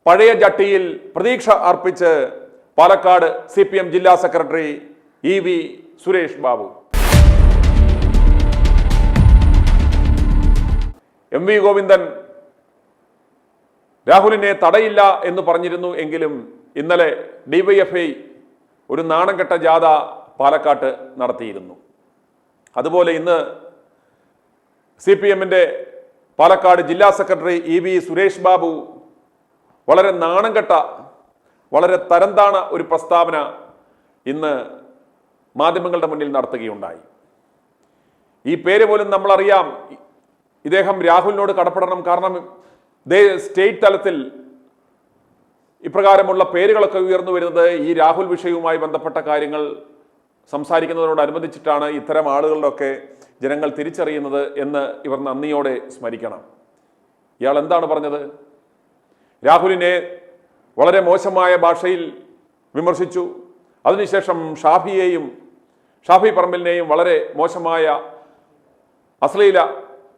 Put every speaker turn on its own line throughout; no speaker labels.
പഴയ ജട്ടിയിൽ പ്രതീക്ഷ അർപ്പിച്ച് പാലക്കാട് CPM ജില്ലാ secretary EV Suresh Babu. MV Govindan രാഹുലിനെ തടയില്ല എന്ന് പറഞ്ഞിരുന്നു എങ്കിലും ഇന്നലെ DYFI ഒരു നാണംകെട്ട ജാഥ പാലക്കാട്ട് നടത്തിയിരുന്നു. അതുപോലെ ഇന്ന് CPM-ന്റെ പാലക്കാട് ജില്ലാ സെക്രട്ടറി EV സുരേഷ് ബാബു വളരെ നാണംകെട്ട, വളരെ തരംതാണ ഒരു പ്രസ്താവന ഇന്ന് മാധ്യമങ്ങളുടെ മുന്നിൽ നടത്തുകയുണ്ടായി. ഈ പേര് പോലും നമ്മളറിയാം. ഇദ്ദേഹം രാഹുലിനോട് കടപ്പെടണം. കാരണം സ്റ്റേറ്റ് തലത്തിൽ ഇപ്രകാരമുള്ള പേരുകളൊക്കെ ഉയർന്നു വരുന്നത് ഈ രാഹുൽ വിഷയവുമായി ബന്ധപ്പെട്ട കാര്യങ്ങൾ സംസാരിക്കുന്നതിനോടനുബന്ധിച്ചിട്ടാണ് ഇത്തരം ആളുകളിലൊക്കെ ജനങ്ങൾ തിരിച്ചറിയുന്നത് എന്ന് ഇവർ നന്ദിയോടെ സ്മരിക്കണം. ഇയാൾ എന്താണ് പറഞ്ഞത്? രാഹുലിനെ വളരെ മോശമായ ഭാഷയിൽ വിമർശിച്ചു. അതിനുശേഷം ഷാഫി പറമ്പിലിനെയും വളരെ മോശമായ അശ്ലീല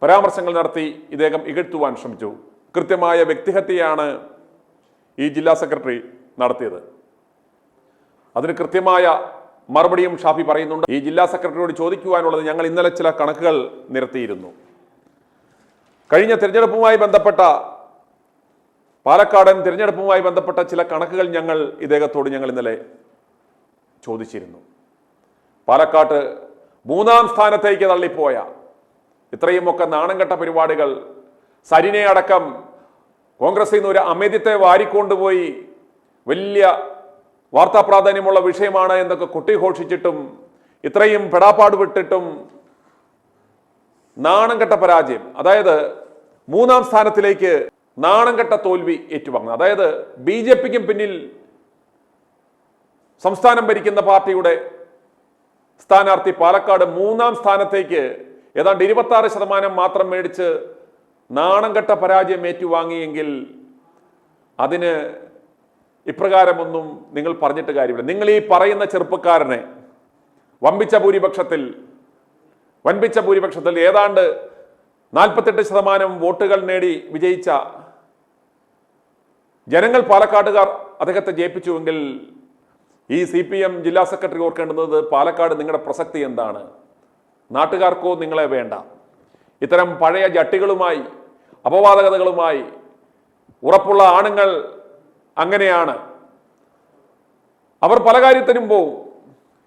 പരാമർശങ്ങൾ നടത്തി ഇദ്ദേഹം ഇകഴ്ത്തുവാൻ ശ്രമിച്ചു. കൃത്യമായ വ്യക്തിഹത്യയാണ് ഈ ജില്ലാ സെക്രട്ടറി നടത്തിയത്. അതിന് കൃത്യമായ മറുപടിയും ഷാഫി പറയുന്നുണ്ട്. ഈ ജില്ലാ സെക്രട്ടറിയോട് ചോദിക്കുവാനുള്ളത്, ഞങ്ങൾ ഇന്നലെ ചില കണക്കുകൾ നിരത്തിയിരുന്നു. കഴിഞ്ഞ തിരഞ്ഞെടുപ്പുമായി ബന്ധപ്പെട്ട പാലക്കാടൻ തിരഞ്ഞെടുപ്പുമായി ബന്ധപ്പെട്ട ചില കണക്കുകൾ ഇദ്ദേഹത്തോട് ഞങ്ങൾ ഇന്നലെ ചോദിച്ചിരുന്നു. പാലക്കാട്ട് 3-ാം സ്ഥാനത്തേക്ക് തള്ളിപ്പോയ ഇത്രയുമൊക്കെ നാണംകെട്ട പരിപാടികൾ, സരിനെ അടക്കം കോൺഗ്രസിൽ നിന്ന് ഒരു അമേദ്യത്തെ വാരിക്കൊണ്ടുപോയി വലിയ വാർത്താ പ്രാധാന്യമുള്ള വിഷയമാണ് എന്നൊക്കെ കൊട്ടിഘോഷിച്ചിട്ടും ഇത്രയും പെടാപ്പാട് വിട്ടിട്ടും നാണംകെട്ട പരാജയം, അതായത് 3-ാം സ്ഥാനത്തിലേക്ക് നാണംകെട്ട തോൽവി ഏറ്റുവാങ്ങുന്നത്. അതായത് BJPക്കും പിന്നിൽ സംസ്ഥാനം ഭരിക്കുന്ന പാർട്ടിയുടെ സ്ഥാനാർത്ഥി പാലക്കാട് 3-ാം സ്ഥാനത്തേക്ക് ഏതാണ്ട് 26% മാത്രം മേടിച്ച് നാണംകെട്ട പരാജയം ഏറ്റുവാങ്ങിയെങ്കിൽ അതിന് ഇപ്രകാരമൊന്നും നിങ്ങൾ പറഞ്ഞിട്ട് കാര്യമില്ല. നിങ്ങൾ ഈ പറയുന്ന ചെറുപ്പക്കാരനെ വമ്പിച്ച ഭൂരിപക്ഷത്തിൽ ഏതാണ്ട് 48% വോട്ടുകൾ നേടി വിജയിച്ച ജനങ്ങൾ, പാലക്കാട്ടുകാർ അദ്ദേഹത്തെ ജയിപ്പിച്ചുവെങ്കിൽ ഈ CPM ജില്ലാ സെക്രട്ടറി ഓർക്കേണ്ടുന്നത് പാലക്കാട് നിങ്ങളുടെ പ്രസക്തി എന്താണ്? നാട്ടുകാർക്കോ നിങ്ങളെ വേണ്ട. ഇത്തരം പഴയ ജട്ടികളുമായി, അപവാദകഥകളുമായി ഉറപ്പുള്ള ആണുങ്ങൾ അങ്ങനെയാണ്. അവർ പല കാര്യത്തിനും പോവും.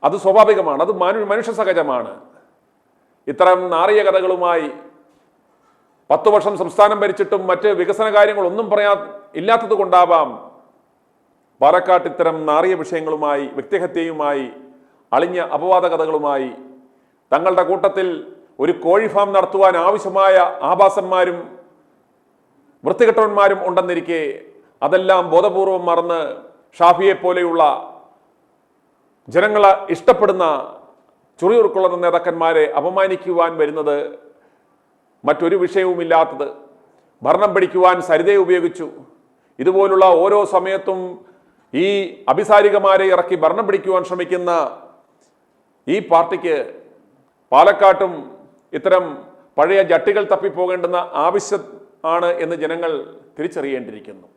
അത് സ്വാഭാവികമാണ്, അത് മനുഷ്യ സഹജമാണ്. ഇത്തരം നാറിയ കഥകളുമായി 10 വർഷം സംസ്ഥാനം ഭരിച്ചിട്ടും മറ്റ് വികസന കാര്യങ്ങളൊന്നും ഇല്ലാത്തത് കൊണ്ടാവാം പാലക്കാട്ട് ഇത്തരം നാറിയ വിഷയങ്ങളുമായി, വ്യക്തിഹത്യയുമായി, അളിഞ്ഞ അപവാദ കഥകളുമായി തങ്ങളുടെ കൂട്ടത്തിൽ ഒരു കോഴി ഫാം നടത്തുവാൻ ആവശ്യമായ ആഭാസന്മാരും വൃത്തികെട്ടവന്മാരും ഉണ്ടെന്നിരിക്കെ അതെല്ലാം ബോധപൂർവം മറന്ന് ഷാഫിയെ പോലെയുള്ള ജനങ്ങളെ ഇഷ്ടപ്പെടുന്ന ചുറിയുറുക്കുള്ള നേതാക്കന്മാരെ അപമാനിക്കുവാൻ വരുന്നത് മറ്റൊരു വിഷയവുമില്ലാത്തത്. ഭരണം പിടിക്കുവാൻ സരിതയെ ഉപയോഗിച്ചു. ഇതുപോലുള്ള ഓരോ സമയത്തും ഈ അഭിസാരികമാരെ ഇറക്കി ഭരണം പിടിക്കുവാൻ ശ്രമിക്കുന്ന ഈ പാർട്ടിക്ക് പാലക്കാട്ടും ഇത്തരം പഴയ ജട്ടികൾ തപ്പിപ്പോകേണ്ടുന്ന ആവശ്യം ആണ് എന്ന് ജനങ്ങൾ തിരിച്ചറിയേണ്ടിയിരിക്കുന്നു.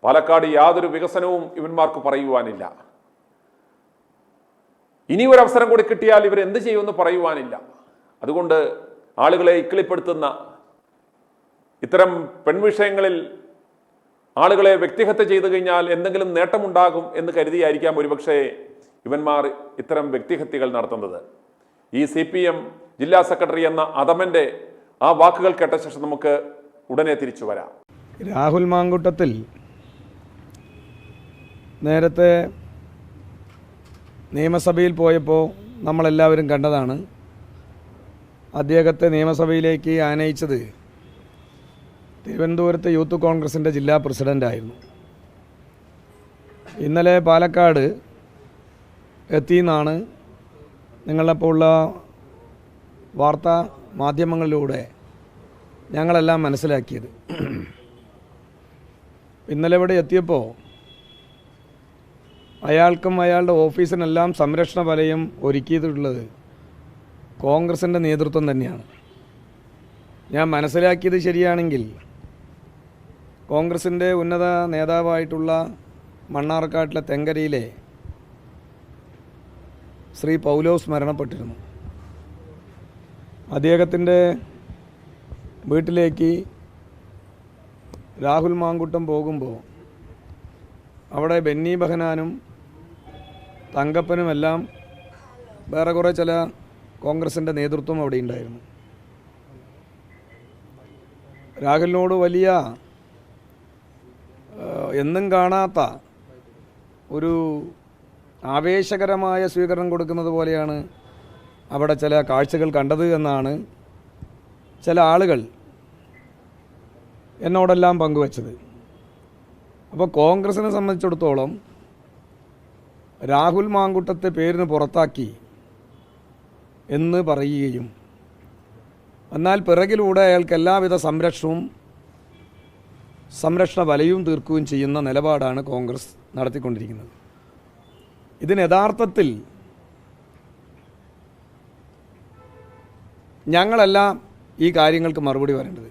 പാലക്കാട് യാതൊരു വികസനവും ഇവന്മാർക്ക് പറയുവാനില്ല. ഇനി ഒരു അവസരം കൂടി കിട്ടിയാൽ ഇവർ എന്ത് ചെയ്യുമെന്ന് പറയുവാനില്ല. അതുകൊണ്ട് ആളുകളെ ഇക്കിളിപ്പെടുത്തുന്ന ഇത്തരം പെൺവിഷയങ്ങളിൽ ആളുകളെ വ്യക്തിഹത്യ ചെയ്തു കഴിഞ്ഞാൽ എന്തെങ്കിലും നേട്ടമുണ്ടാകും എന്ന് കരുതിയായിരിക്കാം ഒരുപക്ഷെ ഇവന്മാർ ഇത്തരം വ്യക്തിഹത്യകൾ നടത്തുന്നത്. ഈ CPM ജില്ലാ സെക്രട്ടറി എന്ന അധമന്റെ ആ വാക്കുകൾ കേട്ട ശേഷം നമുക്ക് ഉടനെ തിരിച്ചു വരാം.
രാഹുൽ മാങ്കൂട്ടത്തിൽ നേരത്തെ നിയമസഭയിൽ പോയപ്പോൾ നമ്മളെല്ലാവരും കണ്ടതാണ്. അദ്ദേഹത്തെ നിയമസഭയിലേക്ക് ആനയിച്ചത് തിരുവനന്തപുരത്തെ യൂത്ത് കോൺഗ്രസിൻ്റെ ജില്ലാ പ്രസിഡൻ്റായിരുന്നു. ഇന്നലെ പാലക്കാട് എത്തിയെന്നാണ് നിങ്ങളെപ്പോലുള്ള വാർത്താ മാധ്യമങ്ങളിലൂടെ ഞങ്ങളെല്ലാം മനസ്സിലാക്കിയത്. ഇന്നലെ ഇവിടെ എത്തിയപ്പോൾ അയാൾക്കും അയാളുടെ ഓഫീസിനെല്ലാം സംരക്ഷണ വലയം ഒരുക്കിയിട്ടുള്ളത് കോൺഗ്രസിൻ്റെ നേതൃത്വം തന്നെയാണ്. ഞാൻ മനസ്സിലാക്കിയത് ശരിയാണെങ്കിൽ കോൺഗ്രസിൻ്റെ ഉന്നത നേതാവായിട്ടുള്ള മണ്ണാർക്കാട്ടിലെ തെങ്കരയിലെ ശ്രീ പൗലോസ് മരണപ്പെട്ടിരുന്നു. അദ്ദേഹത്തിൻ്റെ വീട്ടിലേക്ക് രാഹുൽ മാങ്കുട്ടം പോകുമ്പോൾ അവിടെ ബെന്നി ബെഹനാനും തങ്കപ്പനുമെല്ലാം വേറെ കുറേ ചില കോൺഗ്രസിൻ്റെ നേതൃത്വം അവിടെ ഉണ്ടായിരുന്നു. രാഹുലിനോട് വലിയ എന്നും കാണാത്ത ഒരു ആവേശകരമായ സ്വീകരണം കൊടുക്കുന്നത് പോലെയാണ് അവിടെ ചില കാഴ്ചകൾ കണ്ടത് എന്നാണ് ചില ആളുകൾ എന്നോടെല്ലാം പങ്കുവച്ചത്. അപ്പോൾ കോൺഗ്രസിനെ സംബന്ധിച്ചിടത്തോളം രാഹുൽ മാങ്കുട്ടത്തെ പേരിന് പുറത്താക്കി എന്ന് പറയുകയും എന്നാൽ പിറകിലൂടെ അയാൾക്ക് എല്ലാവിധ സംരക്ഷണ വലയും തീർക്കുകയും ചെയ്യുന്ന നിലപാടാണ് കോൺഗ്രസ് നടത്തിക്കൊണ്ടിരിക്കുന്നത്. ഇതിന് യഥാർത്ഥത്തിൽ ഞങ്ങളെല്ലാം ഈ കാര്യങ്ങൾക്ക് മറുപടി പറയേണ്ടത്.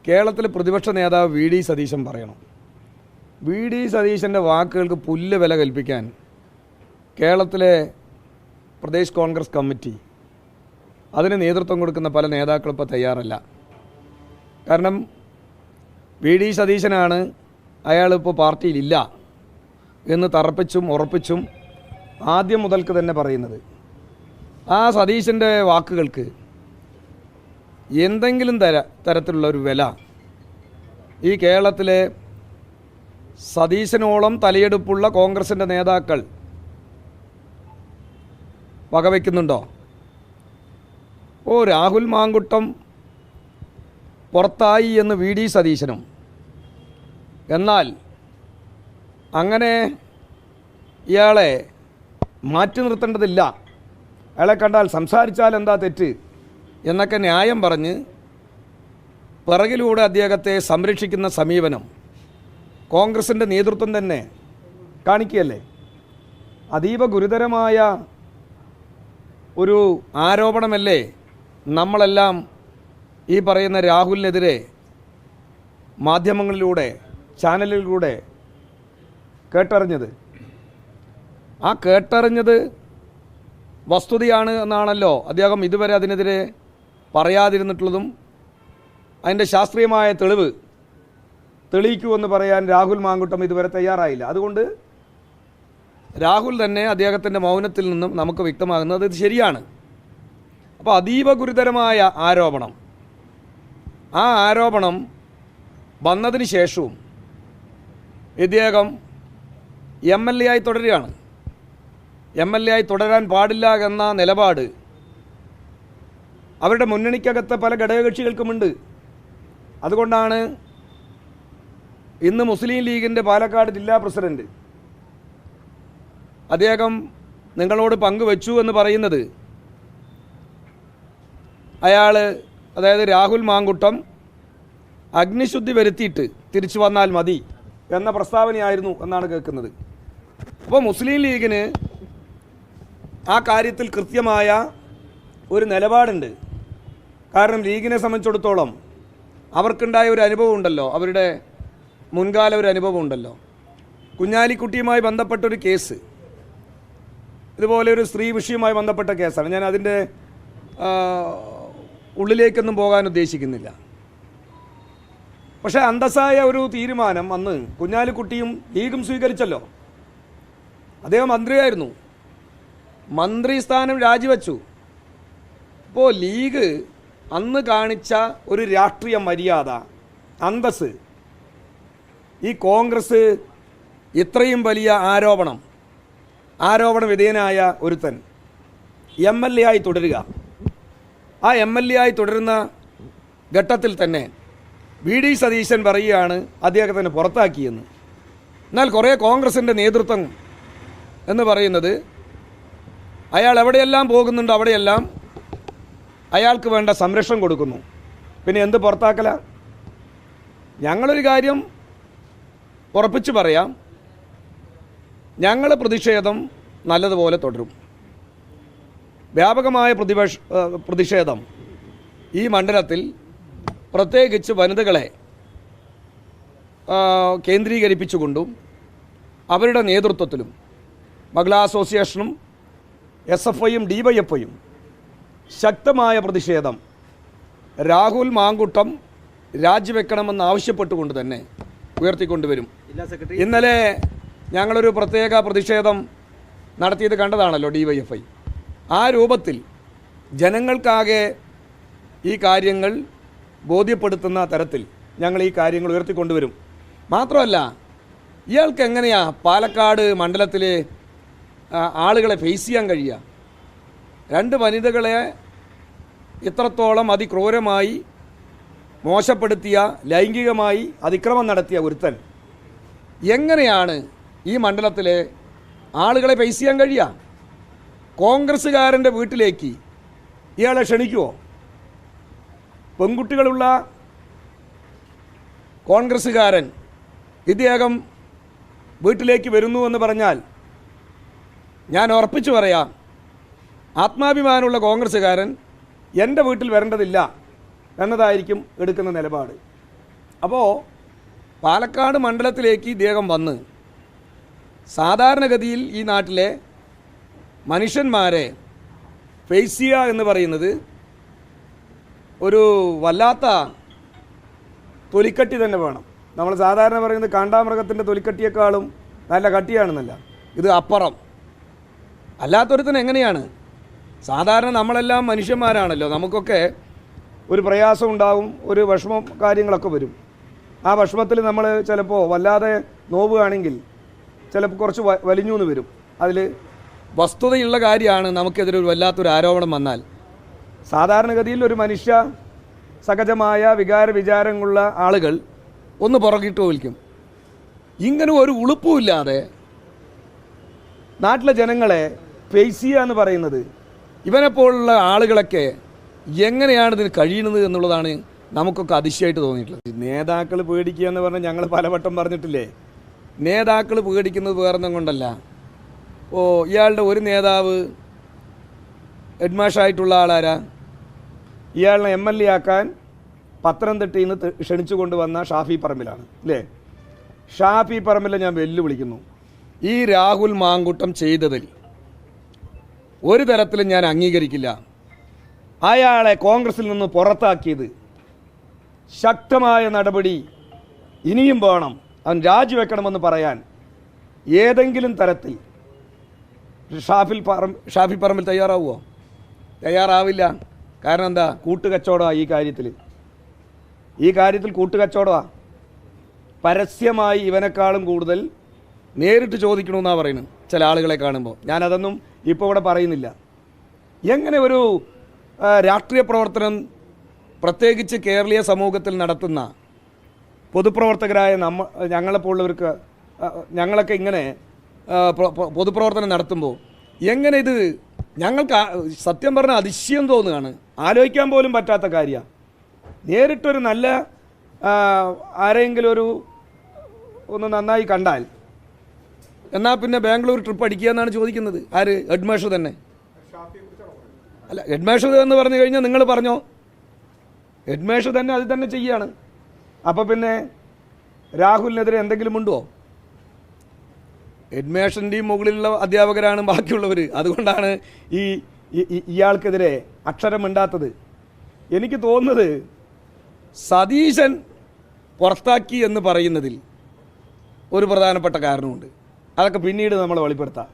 കേരളത്തിലെ പ്രതിപക്ഷ നേതാവ് വി ഡി സതീശൻ പറയണം. വി ഡി സതീശൻ്റെ വാക്കുകൾക്ക് പുല്ല് വില കൽപ്പിക്കാൻ കേരളത്തിലെ പ്രദേശ് കോൺഗ്രസ് കമ്മിറ്റി അതിന് നേതൃത്വം കൊടുക്കുന്ന പല നേതാക്കളും ഇപ്പോൾ തയ്യാറല്ല. കാരണം വി ഡി സതീശനാണ് അയാളിപ്പോൾ പാർട്ടിയിലില്ല എന്ന് തറപ്പിച്ചും ഉറപ്പിച്ചും ആദ്യം മുതൽക്ക് തന്നെ പറയുന്നത്. ആ സതീശൻ്റെ വാക്കുകൾക്ക് എന്തെങ്കിലും തരത്തിലുള്ള ഒരു വില ഈ കേരളത്തിലെ സതീശനോളം തലയെടുപ്പുള്ള കോൺഗ്രസിൻ്റെ നേതാക്കൾ വകവയ്ക്കുന്നുണ്ടോ? രാഹുൽ മാങ്കുട്ടം പുറത്തായി എന്ന് വി ഡി സതീശനും, എന്നാൽ അങ്ങനെ ഇയാളെ മാറ്റി നിർത്തേണ്ടതില്ല, അയാളെ കണ്ടാൽ സംസാരിച്ചാൽ എന്താ തെറ്റ് എന്നൊക്കെ ന്യായം പറഞ്ഞ് പിറകിലൂടെ അദ്ദേഹത്തെ സംരക്ഷിക്കുന്ന സമീപനം കോൺഗ്രസിൻ്റെ നേതൃത്വം തന്നെ കാണിക്കുകയല്ലേ? അതീവ ഗുരുതരമായ ഒരു ആരോപണമല്ലേ നമ്മളെല്ലാം ഈ പറയുന്ന രാഹുലിനെതിരെ മാധ്യമങ്ങളിലൂടെ ചാനലുകളിലൂടെ കേട്ടറിഞ്ഞത്? ആ കേട്ടറിഞ്ഞത് വസ്തുതയാണ് എന്നാണല്ലോ അദ്ദേഹം ഇതുവരെ അതിനെതിരെ പറയാതിരുന്നിട്ടുള്ളതും. അതിൻ്റെ ശാസ്ത്രീയമായ തെളിയിക്കുമെന്ന് പറയാൻ രാഹുൽ മാങ്കുട്ടം ഇതുവരെ തയ്യാറായില്ല. അതുകൊണ്ട് രാഹുൽ തന്നെ അദ്ദേഹത്തിൻ്റെ മൗനത്തിൽ നിന്നും നമുക്ക് വ്യക്തമാകുന്നത് ഇത് ശരിയാണ്. അപ്പോൾ അതീവ ഗുരുതരമായ ആരോപണം, ആ ആരോപണം വന്നതിന് ശേഷവും ഇദ്ദേഹം MLA ആയി തുടരുകയാണ്. MLA ആയി തുടരാൻ പാടില്ല എന്ന നിലപാട് അവരുടെ മുന്നണിക്കകത്തെ പല ഘടകകക്ഷികൾക്കുമുണ്ട്. അതുകൊണ്ടാണ് ഇന്ന് മുസ്ലിം ലീഗിൻ്റെ പാലക്കാട് ജില്ലാ പ്രസിഡന്റ് അദ്ദേഹം നിങ്ങളോട് പങ്കുവച്ചു എന്ന് പറയുന്നത്, അതായത് രാഹുൽ മാങ്കുട്ടം അഗ്നിശുദ്ധി വരുത്തിയിട്ട് തിരിച്ചു വന്നാൽ മതി എന്ന പ്രസ്താവനയായിരുന്നു എന്നാണ് കേൾക്കുന്നത്. അപ്പോൾ മുസ്ലിം ലീഗിന് ആ കാര്യത്തിൽ കൃത്യമായ ഒരു നിലപാടുണ്ട്. കാരണം ലീഗിനെ സംബന്ധിച്ചിടത്തോളം അവർക്കുണ്ടായ ഒരു അനുഭവം ഉണ്ടല്ലോ, അവരുടെ മുൻകാല ഒരു അനുഭവം ഉണ്ടല്ലോ. കുഞ്ഞാലിക്കുട്ടിയുമായി ബന്ധപ്പെട്ടൊരു കേസ്, ഇതുപോലെ ഒരു സ്ത്രീ വിഷയവുമായി ബന്ധപ്പെട്ട കേസാണ്. ഞാൻ അതിൻ്റെ ഉള്ളിലേക്കൊന്നും പോകാൻ ഉദ്ദേശിക്കുന്നില്ല. പക്ഷേ അന്തസ്സായ ഒരു തീരുമാനം അന്ന് കുഞ്ഞാലിക്കുട്ടിയും ലീഗും സ്വീകരിച്ചല്ലോ. അദ്ദേഹം മന്ത്രിയായിരുന്നു, മന്ത്രി സ്ഥാനം രാജിവെച്ചു. ഇപ്പോൾ ലീഗ് അന്ന് കാണിച്ച ഒരു രാഷ്ട്രീയ മര്യാദ, അന്തസ്, ഈ കോൺഗ്രസ് ഇത്രയും വലിയ ആരോപണ വിധേയനായ ഒരുത്തൻ MLA ആയി തുടരുക, ആ MLA ആയി തുടരുന്ന ഘട്ടത്തിൽ തന്നെ വി ഡി സതീശൻ പറയുകയാണ് അദ്ദേഹത്തിന് പുറത്താക്കിയെന്ന്. എന്നാൽ കുറേ കോൺഗ്രസിൻ്റെ നേതൃത്വം എന്ന് പറയുന്നത് അയാൾ എവിടെയെല്ലാം പോകുന്നുണ്ടോ അവിടെയെല്ലാം അയാൾക്ക് വേണ്ട സംരക്ഷണം കൊടുക്കുന്നു. പിന്നെ എന്ത് പുറത്താക്കല? ഞങ്ങളൊരു കാര്യം ഉറപ്പിച്ച് പറയാം, ഞങ്ങൾ പ്രതിഷേധം നല്ലതുപോലെ തുടരും. വ്യാപകമായ പ്രതിഷേധം ഈ മണ്ഡലത്തിൽ, പ്രത്യേകിച്ച് വനിതകളെ കേന്ദ്രീകരിപ്പിച്ചുകൊണ്ടും അവരുടെ നേതൃത്വത്തിലും മഹിളാ അസോസിയേഷനും SFIയും DYFIയും ശക്തമായ പ്രതിഷേധം രാഹുൽ മാങ്കുട്ടം രാജിവെക്കണമെന്ന് ആവശ്യപ്പെട്ടുകൊണ്ട് തന്നെ ഉയർത്തിക്കൊണ്ടുവരും. ഇന്നലെ ഞങ്ങളൊരു പ്രത്യേക പ്രതിഷേധം നടത്തിയത് കണ്ടതാണല്ലോ DYFI. ആ രൂപത്തിൽ ജനങ്ങൾക്കാകെ ഈ കാര്യങ്ങൾ ബോധ്യപ്പെടുത്തുന്ന തരത്തിൽ ഞങ്ങൾ ഈ കാര്യങ്ങൾ ഉയർത്തിക്കൊണ്ടുവരും. മാത്രമല്ല, ഇയാൾക്ക് എങ്ങനെയാ പാലക്കാട് മണ്ഡലത്തിലെ ആളുകളെ ഫേസ് ചെയ്യാൻ കഴിയുക? 2 വനിതകളെ ഇത്രത്തോളം അതിക്രൂരമായി മോശപ്പെടുത്തിയ, ലൈംഗികമായി അതിക്രമം നടത്തിയ ഒരുത്തൻ എങ്ങനെയാണ് ഈ മണ്ഡലത്തിലെ ആളുകളെ ഫേസ് ചെയ്യാൻ കഴിയുക? കോൺഗ്രസ്സുകാരൻ്റെ വീട്ടിലേക്ക് ഇയാളെ ക്ഷണിക്കുമോ? പെൺകുട്ടികളുള്ള കോൺഗ്രസ്സുകാരൻ ഇദ്ദേഹം വീട്ടിലേക്ക് വരുന്നു എന്ന് പറഞ്ഞാൽ ഞാൻ ഉറപ്പിച്ചു പറയാം, ആത്മാഭിമാനമുള്ള കോൺഗ്രസ്സുകാരൻ എൻ്റെ വീട്ടിൽ വരേണ്ടതില്ല എന്നതായിരിക്കും എടുക്കുന്ന നിലപാട്. അപ്പോൾ പാലക്കാട് മണ്ഡലത്തിലേക്ക് ഇദ്ദേഹം വന്ന് സാധാരണഗതിയിൽ ഈ നാട്ടിലെ മനുഷ്യന്മാരെ ഫേസ് ചെയ്യുക എന്ന് പറയുന്നത് ഒരു വല്ലാത്ത തൊലിക്കട്ടി തന്നെ വേണം. നമ്മൾ സാധാരണ പറയുന്നത് കാണ്ടാമൃഗത്തിൻ്റെ തൊലിക്കട്ടിയേക്കാളും നല്ല കട്ടിയാണെന്നല്ല, ഇത് അപ്പുറം. അല്ലാത്തൊരുത്തന് എങ്ങനെയാണ്? സാധാരണ നമ്മളെല്ലാം മനുഷ്യന്മാരാണല്ലോ, നമുക്കൊക്കെ ഒരു പ്രയാസം ഉണ്ടാവും, ഒരു വിഷമം കാര്യങ്ങളൊക്കെ വരും. ആ വിഷമത്തിൽ നമ്മൾ ചിലപ്പോൾ വല്ലാതെ നോവുകയാണെങ്കിൽ ചിലപ്പോൾ കുറച്ച് വലിഞ്ഞു എന്ന് വരും. അതിൽ വസ്തുതയുള്ള കാര്യമാണ്. നമുക്കെതിരെ ഒരു വല്ലാത്തൊരു ആരോപണം വന്നാൽ സാധാരണഗതിയിൽ ഒരു മനുഷ്യ സഹജമായ വികാര വിചാരങ്ങളുള്ള ആളുകൾ ഒന്ന് പുറകിട്ട് വിളിക്കും. ഇങ്ങനെ ഒരു ഉളുപ്പുമില്ലാതെ നാട്ടിലെ ജനങ്ങളെ ഫേസ് ചെയ്യുക എന്ന് പറയുന്നത് ഇവനെപ്പോലുള്ള ആളുകളൊക്കെ എങ്ങനെയാണ് ഇതിന് കഴിയുന്നത് എന്നുള്ളതാണ് നമുക്കൊക്കെ അതിശയമായിട്ട് തോന്നിയിട്ടുള്ളത്. നേതാക്കൾ പേടിക്കുക എന്ന് പറഞ്ഞാൽ ഞങ്ങൾ പലവട്ടം പറഞ്ഞിട്ടില്ലേ, നേതാക്കൾ പേടിക്കുന്നത് വേറൊന്നും കൊണ്ടല്ല. ഇയാളുടെ ഒരു നേതാവ് ഹെഡ്മാഷായിട്ടുള്ള ആളാരാ? ഇയാളിനെ MLA ആക്കാൻ പത്തനംതിട്ടയിൽ നിന്ന് ക്ഷണിച്ചു കൊണ്ടുവന്ന ഷാഫി പറമ്പിലാണ് അല്ലേ? ഷാഫി പറമ്പിലെ ഞാൻ വെല്ലുവിളിക്കുന്നു, ഈ രാഹുൽ മാങ്കുട്ടം ചെയ്തതിൽ ഒരു തരത്തിലും ഞാൻ അംഗീകരിക്കില്ല. അയാളെ കോൺഗ്രസിൽ നിന്ന് പുറത്താക്കിയത് ശക്തമായ നടപടി ഇനിയും വേണം, അവൻ രാജിവെക്കണമെന്ന് പറയാൻ ഏതെങ്കിലും തരത്തിൽ ഷാഫി പറമ്പിൽ തയ്യാറാവുമോ? തയ്യാറാവില്ല. കാരണം എന്താ? കൂട്ടുകച്ചവടമാണ് ഈ കാര്യത്തിൽ കൂട്ടുകച്ചവടമാണ്. പരസ്യമായി ഇവനെക്കാളും കൂടുതൽ നേരിട്ട് ചോദിക്കണമെന്നാണ് പറയുന്നത് ചില ആളുകളെ കാണുമ്പോൾ. ഞാനതൊന്നും ഇപ്പോൾ ഇവിടെ പറയുന്നില്ല. എങ്ങനെ ഒരു രാഷ്ട്രീയ പ്രവർത്തനം പ്രത്യേകിച്ച് കേരളീയ സമൂഹത്തിൽ നടത്തുന്ന പൊതുപ്രവർത്തകരായ ഞങ്ങളെപ്പോലുള്ളവർക്ക്, ഞങ്ങളൊക്കെ ഇങ്ങനെ പൊതുപ്രവർത്തനം നടത്തുമ്പോൾ എങ്ങനെ ഇത് ഞങ്ങൾക്ക് സത്യം പറഞ്ഞാൽ അതിശയം തോന്നുകയാണ്. ആലോചിക്കാൻ പോലും പറ്റാത്ത കാര്യമാണ്. നേരിട്ടൊരു നല്ല ആരെങ്കിലും ഒന്ന് നന്നായി കണ്ടാൽ എന്നാൽ പിന്നെ ബാംഗ്ലൂർ ട്രിപ്പ് അടിക്കുക എന്നാണ് ചോദിക്കുന്നത്. ആര്? ഹെഡ്മാസ്റ്റർ തന്നെ. അല്ല, ഹെഡ്മാസ്റ്റർ എന്ന് പറഞ്ഞു കഴിഞ്ഞാൽ നിങ്ങൾ പറഞ്ഞോ, ഹെഡ്മാസ്റ്റർ തന്നെ അത് തന്നെ ചെയ്യാണ്. അപ്പോൾ പിന്നെ രാഹുലിനെതിരെ എന്തെങ്കിലും ഉണ്ടോ? ഹെഡ്മാസ്റ്ററിൻ്റെയും മുകളിലുള്ള അധ്യാപകരാണ് ബാക്കിയുള്ളവർ. അതുകൊണ്ടാണ് ഇയാൾക്കെതിരെ അക്ഷരം മിണ്ടാത്തത്. എനിക്ക് തോന്നുന്നത് സതീശൻ പുറത്താക്കി എന്ന് പറയുന്നതിൽ ഒരു പ്രധാനപ്പെട്ട കാരണമുണ്ട്. അതൊക്കെ പിന്നീട് നമ്മൾ വെളിപ്പെടുത്താം.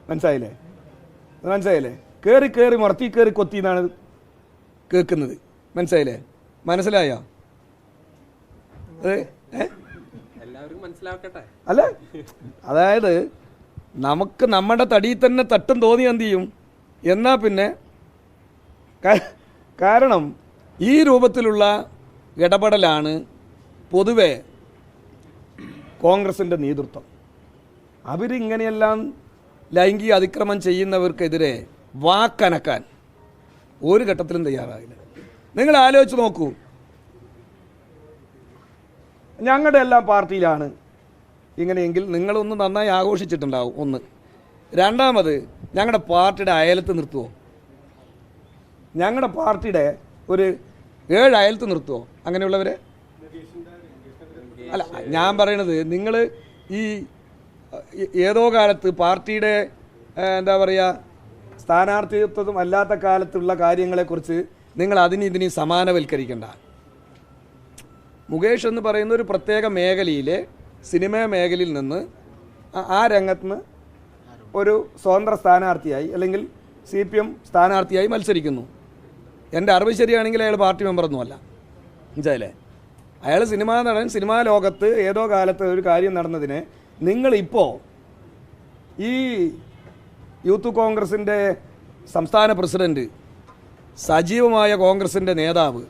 മനസ്സിലായില്ലേ? കയറി മുറത്തി കയറി കൊത്തി എന്നാണ് കേൾക്കുന്നത്. മനസ്സിലായോ? അല്ല, അതായത് നമുക്ക് നമ്മുടെ തടിയിൽ തന്നെ തട്ടും തോന്നി എന്ത് ചെയ്യും എന്നാൽ പിന്നെ കാരണം ഈ രൂപത്തിലുള്ള ഇടപെടലാണ് പൊതുവെ കോൺഗ്രസിൻ്റെ നേതൃത്വം. അവരിങ്ങനെയെല്ലാം ലൈംഗിക അതിക്രമം ചെയ്യുന്നവർക്കെതിരെ വാക്കനക്കാൻ ഒരു ഘട്ടത്തിലും തയ്യാറാകില്ല. നിങ്ങൾ ആലോചിച്ച് നോക്കൂ, ഞങ്ങളുടെ എല്ലാം പാർട്ടിയിലാണ് ഇങ്ങനെയെങ്കിൽ നിങ്ങളൊന്ന് നന്നായി ആഘോഷിച്ചിട്ടുണ്ടാവും. ഒന്ന്. രണ്ടാമത്, ഞങ്ങളുടെ പാർട്ടിയുടെ അയലത്ത് നിർത്തുമോ? ഞങ്ങളുടെ പാർട്ടിയുടെ ഒരു 7 അയലത്ത് നിർത്തുമോ അങ്ങനെയുള്ളവരെ? അല്ല, ഞാൻ പറയണത് നിങ്ങൾ ഈ ഏതോ കാലത്ത് പാർട്ടിയുടെ എന്താ പറയുക സ്ഥാനാർത്ഥിത്വം അല്ലാത്ത കാലത്തുള്ള കാര്യങ്ങളെക്കുറിച്ച് നിങ്ങൾ ഇതിനി സമാനവൽക്കരിക്കണ്ട. മുകേഷ് എന്ന് പറയുന്ന ഒരു പ്രത്യേക മേഖലയിലെ സിനിമാ മേഖലയിൽ നിന്ന് ആ രംഗത്ത് നിന്ന് ഒരു സ്വതന്ത്ര സ്ഥാനാർത്ഥിയായി അല്ലെങ്കിൽ CPM സ്ഥാനാർത്ഥിയായി മത്സരിക്കുന്നു. എൻ്റെ അറിവ് ശരിയാണെങ്കിൽ അയാൾ പാർട്ടി മെമ്പറൊന്നുമല്ല. മനസ്സിലായില്ലേ? അയാൾ സിനിമാ നടൻ, സിനിമാ ലോകത്ത് ഏതോ കാലത്ത് ഒരു കാര്യം നടന്നതിന് നിങ്ങളിപ്പോൾ ഈ യൂത്ത് കോൺഗ്രസിൻ്റെ സംസ്ഥാന പ്രസിഡൻറ്റ്, സജീവമായ കോൺഗ്രസിൻ്റെ നേതാവ്,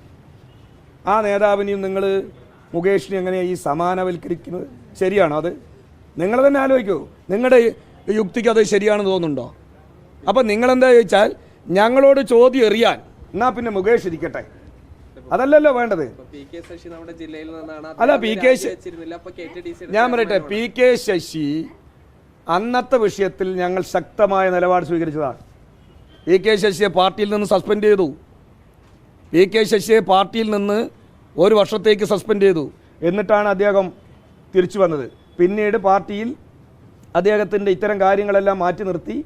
ആ നേതാവിനെയും നിങ്ങൾ മുകേഷിനെ എങ്ങനെയാണ് ഈ സമാനവൽക്കരിക്കുന്നത്? ശരിയാണോ അത്? നിങ്ങൾ തന്നെ ആലോചിക്കൂ. നിങ്ങളുടെ യുക്തിക്ക് അത് ശരിയാണെന്ന് തോന്നുന്നുണ്ടോ? അപ്പം നിങ്ങളെന്താ ചോദിച്ചാൽ ഞങ്ങളോട് ചോദ്യം എറിയാൻ എന്നാൽ പിന്നെ മുകേഷ് ഇരിക്കട്ടെ, അതല്ലല്ലോ വേണ്ടത്. അല്ല, പി കെ ഞാൻ പറയട്ടെ, PK ശശി അന്നത്തെ വിഷയത്തിൽ ഞങ്ങൾ ശക്തമായ നിലപാട് സ്വീകരിച്ചതാണ്. PK ശശിയെ പാർട്ടിയിൽ നിന്ന് സസ്പെൻഡ് ചെയ്തു. PK ശശിയെ പാർട്ടിയിൽ നിന്ന് 1 വർഷത്തേക്ക് സസ്പെൻഡ് ചെയ്തു. എന്നിട്ടാണ് അദ്ദേഹം തിരിച്ചു വന്നത്. പിന്നീട് പാർട്ടിയിൽ അദ്ദേഹത്തിൻ്റെ ഇത്തരം കാര്യങ്ങളെല്ലാം മാറ്റി നിർത്തി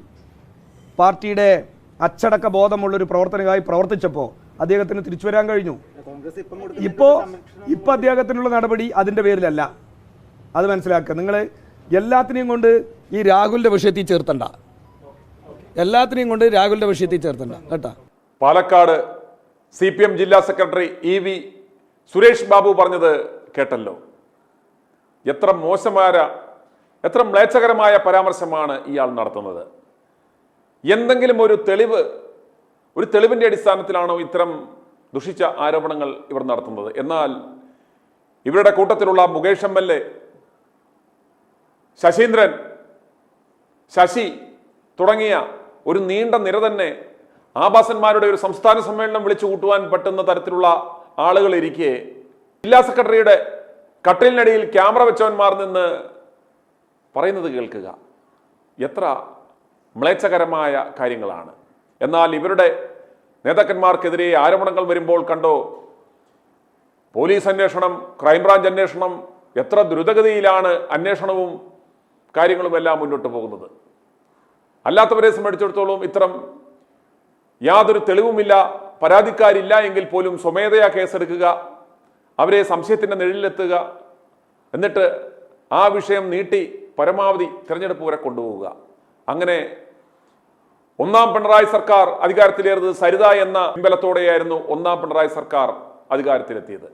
പാർട്ടിയുടെ അച്ചടക്ക ബോധമുള്ളൊരു പ്രവർത്തനമായി പ്രവർത്തിച്ചപ്പോൾ അദ്ദേഹത്തിന് തിരിച്ചു വരാൻ കഴിഞ്ഞു. ഇപ്പോൾ അദ്ദേഹത്തിനുള്ള നടപടി അതിൻ്റെ പേരിലല്ല. അത് മനസ്സിലാക്കുക. നിങ്ങൾ എല്ലാത്തിനെയും കൊണ്ട് ഈ രാഹുലിൻ്റെ വിഷയത്തിൽ ചേർത്തണ്ട. എല്ലാത്തിനെയും കൊണ്ട് രാഹുലിൻ്റെ വിഷയത്തിൽ ചേർത്തണ്ട കേട്ടാ.
പാലക്കാട് CPM ജില്ലാ സെക്രട്ടറി EV സുരേഷ് ബാബു പറഞ്ഞത് കേട്ടല്ലോ. എത്ര മോശമായ, എത്ര മ്ലേച്ഛകരമായ പരാമർശമാണ് ഇയാൾ നടത്തുന്നത്. എന്തെങ്കിലും ഒരു തെളിവിൻ്റെ അടിസ്ഥാനത്തിലാണോ ഇത്തരം ദുഷിച്ച ആരോപണങ്ങൾ ഇവർ നടത്തുന്നത്? എന്നാൽ ഇവരുടെ കൂട്ടത്തിലുള്ള മുകേഷ് MLA, ശശീന്ദ്രൻ, ശശി തുടങ്ങിയ ഒരു നീണ്ട നിര തന്നെ ആഭാസന്മാരുടെ ഒരു സംസ്ഥാന സമ്മേളനം വിളിച്ചു കൂട്ടുവാൻ പറ്റുന്ന തരത്തിലുള്ള ആളുകൾ ഇരിക്കെ ജില്ലാ സെക്രട്ടറിയുടെ കട്ടിലിനടിയിൽ ക്യാമറ വെച്ചവന്മാർ നിന്ന് പറയുന്നത് കേൾക്കുക. എത്ര മ്ലേച്ഛകരമായ കാര്യങ്ങളാണ്. എന്നാൽ ഇവരുടെ നേതാക്കന്മാർക്കെതിരെ ആരോപണങ്ങൾ വരുമ്പോൾ കണ്ടോ, പോലീസ് അന്വേഷണം, ക്രൈംബ്രാഞ്ച് അന്വേഷണം, എത്ര ദ്രുതഗതിയിലാണ് അന്വേഷണവും കാര്യങ്ങളുമെല്ലാം മുന്നോട്ട് പോകുന്നത്. അല്ലാത്തവരെ സംബന്ധിച്ചിടത്തോളം ഇത്തരം യാതൊരു തെളിവുമില്ല, പരാതിക്കാരില്ല എങ്കിൽ പോലും സ്വമേധയാ കേസെടുക്കുക, അവരെ സംശയത്തിൻ്റെ നിഴലിലെത്തുക, എന്നിട്ട് ആ വിഷയം നീട്ടി പരമാവധി തിരഞ്ഞെടുപ്പ് വരെ കൊണ്ടുപോവുക. അങ്ങനെ 1ാം പിണറായി സർക്കാർ അധികാരത്തിലേറിയത് സരിത എന്ന പിൻബലത്തോടെയായിരുന്നു 1ാം പിണറായി സർക്കാർ അധികാരത്തിലെത്തിയത്.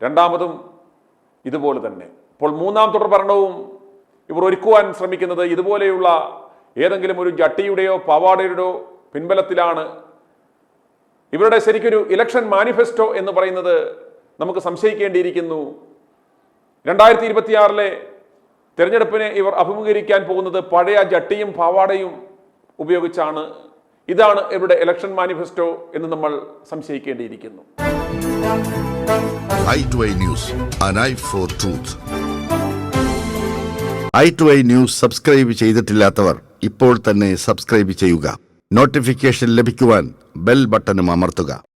2ാമതും ഇതുപോലെ തന്നെ. ഇപ്പോൾ 3ാം തുടർ ഭരണവും ഇവർ ഒരുക്കുവാൻ ശ്രമിക്കുന്നത് ഇതുപോലെയുള്ള ഏതെങ്കിലും ഒരു ജട്ടിയുടെയോ പാവാടയുടെയോ പിൻബലത്തിലാണ്. ഇവരുടെ ശരിക്കൊരു ഇലക്ഷൻ മാനിഫെസ്റ്റോ എന്ന് പറയുന്നത് നമുക്ക് സംശയിക്കേണ്ടിയിരിക്കുന്നു. 2026 തെരഞ്ഞെടുപ്പിനെ ഇവർ അഭിമുഖീകരിക്കാൻ പോകുന്നത് പഴയ ജട്ടിയും പാവാടയും ഉപയോഗിച്ചാണ്. ഇതാണ് ഇവരുടെ ഇലക്ഷൻ മാനിഫെസ്റ്റോ എന്ന് നമ്മൾ സംശയിക്കേണ്ടിയിരിക്കുന്നു.
i2i News, an eye for truth. i2i News subscribe ചെയ്തിട്ടില്ലാത്തവർ ഇപ്പോൾ തന്നെ സബ്സ്ക്രൈബ് ചെയ്യുക. നോട്ടിഫിക്കേഷൻ ലഭിക്കുവാൻ ബെൽ ബട്ടണും അമർത്തുക.